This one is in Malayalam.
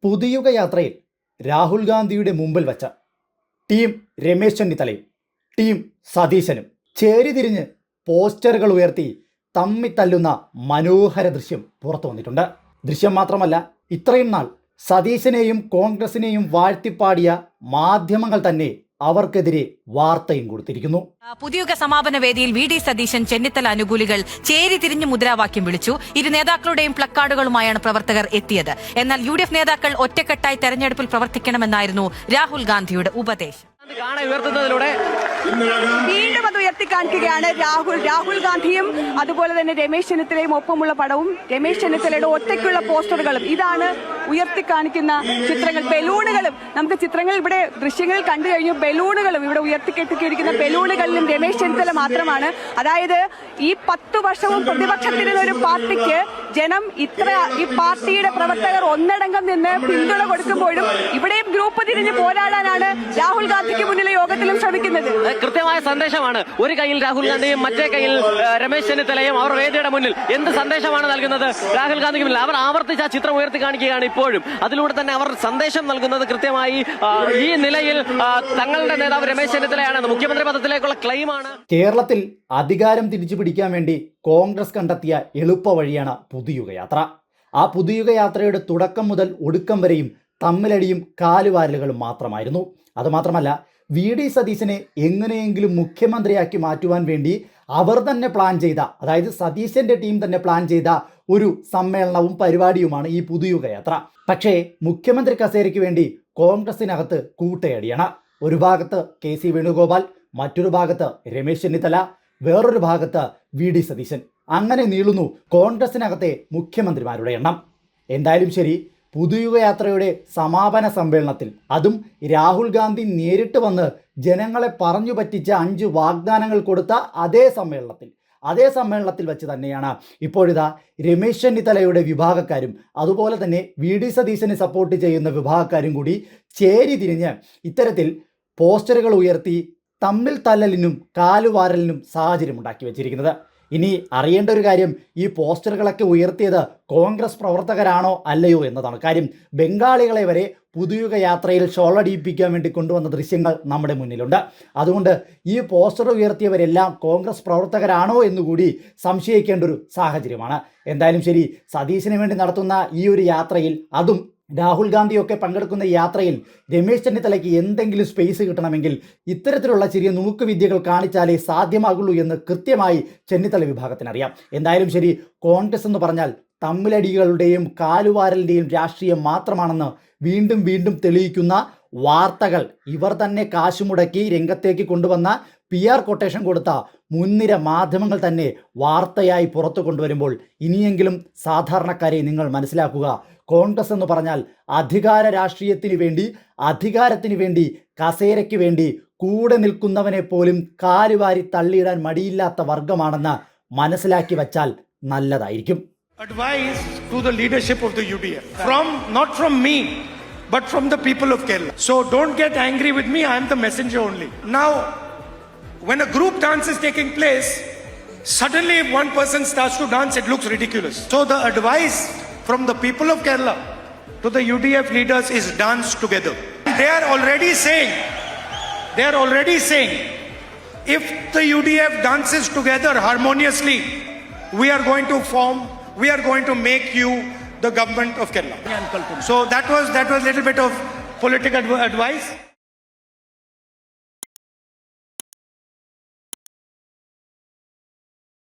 പുതുയുഗ യാത്രയിൽ രാഹുൽ ഗാന്ധിയുടെ മുമ്പിൽ വച്ച ടീം രമേശ് ചെന്നിത്തലയും ടീം സതീശനും ചേരിതിരിഞ്ഞ് പോസ്റ്ററുകൾ ഉയർത്തി തമ്മിത്തല്ലുന്ന മനോഹര ദൃശ്യം പുറത്തു വന്നിട്ടുണ്ട്. ദൃശ്യം മാത്രമല്ല, ഇത്രയും നാൾ സതീശനെയും കോൺഗ്രസിനെയും വാഴ്ത്തിപ്പാടിയ മാധ്യമങ്ങൾ തന്നെ അവർക്കെതിരെ വാർത്തയും കൊടുത്തിരിക്കുന്നു. പുതിയുഗ സമാപന വേദിയിൽ വി ഡി സതീശൻ ചെന്നിത്തല അനുകൂലികൾ ചേരിതിരിഞ്ഞ് മുദ്രാവാക്യം വിളിച്ചു. ഇരു നേതാക്കളുടെയും പ്ലക്കാർഡുകളുമായാണ് പ്രവർത്തകർ എത്തിയത്. എന്നാൽ UDF നേതാക്കൾ ഒറ്റക്കെട്ടായി തെരഞ്ഞെടുപ്പിൽ പ്രവർത്തിക്കണമെന്നായിരുന്നു രാഹുൽ ഗാന്ധിയുടെ ഉപദേശം. ഉയർത്തുന്നതിലൂടെ വീണ്ടും അത് ഉയർത്തിക്കാണിക്കുകയാണ് രാഹുൽ ഗാന്ധിയും അതുപോലെ തന്നെ രമേശ് ചെന്നിത്തലയും ഒപ്പമുള്ള പടവും രമേശ് ചെന്നിത്തലയുടെ ഒറ്റയ്ക്കുള്ള പോസ്റ്ററുകളും ഇതാണ് ഉയർത്തിക്കാണിക്കുന്ന ചിത്രങ്ങൾ. ബലൂണുകളും നമുക്ക് ചിത്രങ്ങൾ ഇവിടെ ദൃശ്യങ്ങളിൽ കണ്ടു കഴിഞ്ഞു. ബലൂണുകളും ഇവിടെ ഉയർത്തിക്കെട്ടിക്കിരിക്കുന്ന ബലൂണുകളിലും രമേശ് ചെന്നിത്തല മാത്രമാണ്. അതായത് ഈ 10 വർഷവും പ്രതിപക്ഷത്തിരുന്ന ഒരു പാർട്ടിക്ക് ജനം ഈ പാർട്ടിയുടെ പ്രവർത്തകർ ഒന്നടങ്കം നിന്ന് പിന്തുണ കൊടുക്കുമ്പോഴും ഇവിടെയും ഗ്രൂപ്പ് തിരിഞ്ഞ് പോരാടാനാണ് രാഹുൽ ഗാന്ധിക്ക് മുന്നിലെ യോഗത്തിലും ശ്രമിക്കുന്നത്. കൃത്യമായ സന്ദേശമാണ്. ഒരു കയ്യിൽ രാഹുൽ ഗാന്ധിയും മറ്റേ കയ്യിൽ രമേശ് ചെന്നിത്തലയും അവർ വേദിയുടെ മുന്നിൽ എന്ത് സന്ദേശമാണ് നൽകുന്നത്? രാഹുൽ ഗാന്ധിക്ക് മുന്നിൽ അവർ ആവർത്തിച്ച ആ ചിത്രം ഉയർത്തി കാണിക്കുകയാണ് ഇപ്പോഴും. അതിലൂടെ തന്നെ അവർ സന്ദേശം നൽകുന്നത് കൃത്യമായി ഈ നിലയിൽ തങ്ങളുടെ നേതാവ് രമേശ് ചെന്നിത്തലയാണെന്ന് മുഖ്യമന്ത്രി പദത്തിലേക്കുള്ള ക്ലെയിമാണ്. കേരളത്തിൽ അധികാരം തിരിച്ചു പിടിക്കാൻ വേണ്ടി കോൺഗ്രസ് കണ്ടെത്തിയ എളുപ്പ വഴിയാണ് പുതുയുഗ യാത്ര. ആ പുതുയുഗ യാത്രയുടെ തുടക്കം മുതൽ ഒടുക്കം വരെയും തമ്മിലടിയും കാലുവാരലുകളും മാത്രമായിരുന്നു. അതുമാത്രമല്ല, വി ഡി സതീശനെ എങ്ങനെയെങ്കിലും മുഖ്യമന്ത്രിയാക്കി മാറ്റുവാൻ വേണ്ടി അവർ തന്നെ പ്ലാൻ ചെയ്ത, അതായത് സതീശൻ്റെ ടീം തന്നെ പ്ലാൻ ചെയ്ത ഒരു സമ്മേളനവും പരിപാടിയുമാണ് ഈ പുതുയുഗ യാത്ര. പക്ഷേ മുഖ്യമന്ത്രി കസേരയ്ക്ക് വേണ്ടി കോൺഗ്രസിനകത്ത് കൂട്ടയടിയാണ്. ഒരു ഭാഗത്ത് KC വേണുഗോപാൽ, മറ്റൊരു ഭാഗത്ത് രമേശ് ചെന്നിത്തല, വേറൊരു ഭാഗത്ത് വി ഡി സതീശൻ. അങ്ങനെ നീളുന്നു കോൺഗ്രസിനകത്തെ മുഖ്യമന്ത്രിമാരുടെ എണ്ണം. എന്തായാലും ശരി, പുതുയുഗ യാത്രയുടെ സമാപന സമ്മേളനത്തിൽ, അതും രാഹുൽ ഗാന്ധി നേരിട്ട് വന്ന് ജനങ്ങളെ പറഞ്ഞു പറ്റിച്ച 5 വാഗ്ദാനങ്ങൾ കൊടുത്ത അതേ സമ്മേളനത്തിൽ വെച്ച് തന്നെയാണ് ഇപ്പോഴിതാ രമേശ് ചെന്നിത്തലയുടെ വിഭാഗക്കാരും അതുപോലെ തന്നെ വി ഡി സതീശനെ സപ്പോർട്ട് ചെയ്യുന്ന വിഭാഗക്കാരും കൂടി ചേരി തിരിഞ്ഞ് ഇത്തരത്തിൽ പോസ്റ്ററുകൾ ഉയർത്തി തമ്മിൽ തല്ലലിനും കാലുവാരലിനും സാഹചര്യം ഉണ്ടാക്കി വെച്ചിരിക്കുന്നത്. ഇനി അറിയേണ്ട ഒരു കാര്യം, ഈ പോസ്റ്ററുകളൊക്കെ ഉയർത്തിയത് കോൺഗ്രസ് പ്രവർത്തകരാണോ അല്ലയോ എന്നതാണ് കാര്യം. ബംഗാളികളെ വരെ പുതുയുഗ യാത്രയിൽ ഷോളടിയിപ്പിക്കാൻ വേണ്ടി കൊണ്ടുവന്ന ദൃശ്യങ്ങൾ നമ്മുടെ മുന്നിലുണ്ട്. അതുകൊണ്ട് ഈ പോസ്റ്റർ ഉയർത്തിയവരെല്ലാം കോൺഗ്രസ് പ്രവർത്തകരാണോ എന്നുകൂടി സംശയിക്കേണ്ട ഒരു സാഹചര്യമാണ്. എന്തായാലും ശരി, സതീശന് വേണ്ടി നടത്തുന്ന ഈ ഒരു യാത്രയിൽ, അതും രാഹുൽ ഗാന്ധിയൊക്കെ പങ്കെടുക്കുന്ന യാത്രയിൽ രമേശ് ചെന്നിത്തലയ്ക്ക് എന്തെങ്കിലും സ്പേസ് കിട്ടണമെങ്കിൽ ഇത്തരത്തിലുള്ള ചെറിയ നുണുക്കുവിദ്യകൾ കാണിച്ചാലേ സാധ്യമാകുള്ളൂ എന്ന് കൃത്യമായി ചെന്നിത്തല വിഭാഗത്തിനറിയാം. എന്തായാലും ശരി, കോൺഗ്രസ് എന്ന് പറഞ്ഞാൽ തമ്മിലടികളുടെയും കാലുവാരലിൻ്റെയും രാഷ്ട്രീയം മാത്രമാണെന്ന് വീണ്ടും വീണ്ടും തെളിയിക്കുന്ന വാർത്തകൾ ഇവർ തന്നെ കാശുമുടക്കി രംഗത്തേക്ക് കൊണ്ടുവന്ന PR കൊട്ടേഷൻ കൊടുത്ത മുൻനിര മാധ്യമങ്ങൾ തന്നെ വാർത്തയായി പുറത്തു കൊണ്ടുവരുമ്പോൾ ഇനിയെങ്കിലും സാധാരണക്കാരെ നിങ്ങൾ മനസ്സിലാക്കുക. കോൺഗ്രസ് എന്ന് പറഞ്ഞാൽ അധികാര രാഷ്ട്രീയത്തിന് വേണ്ടി, അധികാരത്തിന് വേണ്ടി, കസേരയ്ക്ക് വേണ്ടി കൂടെ നിൽക്കുന്നവനെ പോലും കാലുവാരി തള്ളിയിടാൻ മടിയില്ലാത്ത വർഗമാണെന്ന് മനസ്സിലാക്കി വച്ചാൽ നല്ലതായിരിക്കും. Advice to the leadership of the UDF not from me but from the people of Kerala. So don't get angry with me, I am the messenger only. Now when a group dance is taking place, suddenly if one person starts to dance, it looks ridiculous. So the advice from the people of Kerala to the UDF leaders is dance together. They are already saying if the UDF dances together harmoniously, we are going to make you the government of Kerala. So that was little bit of political advice.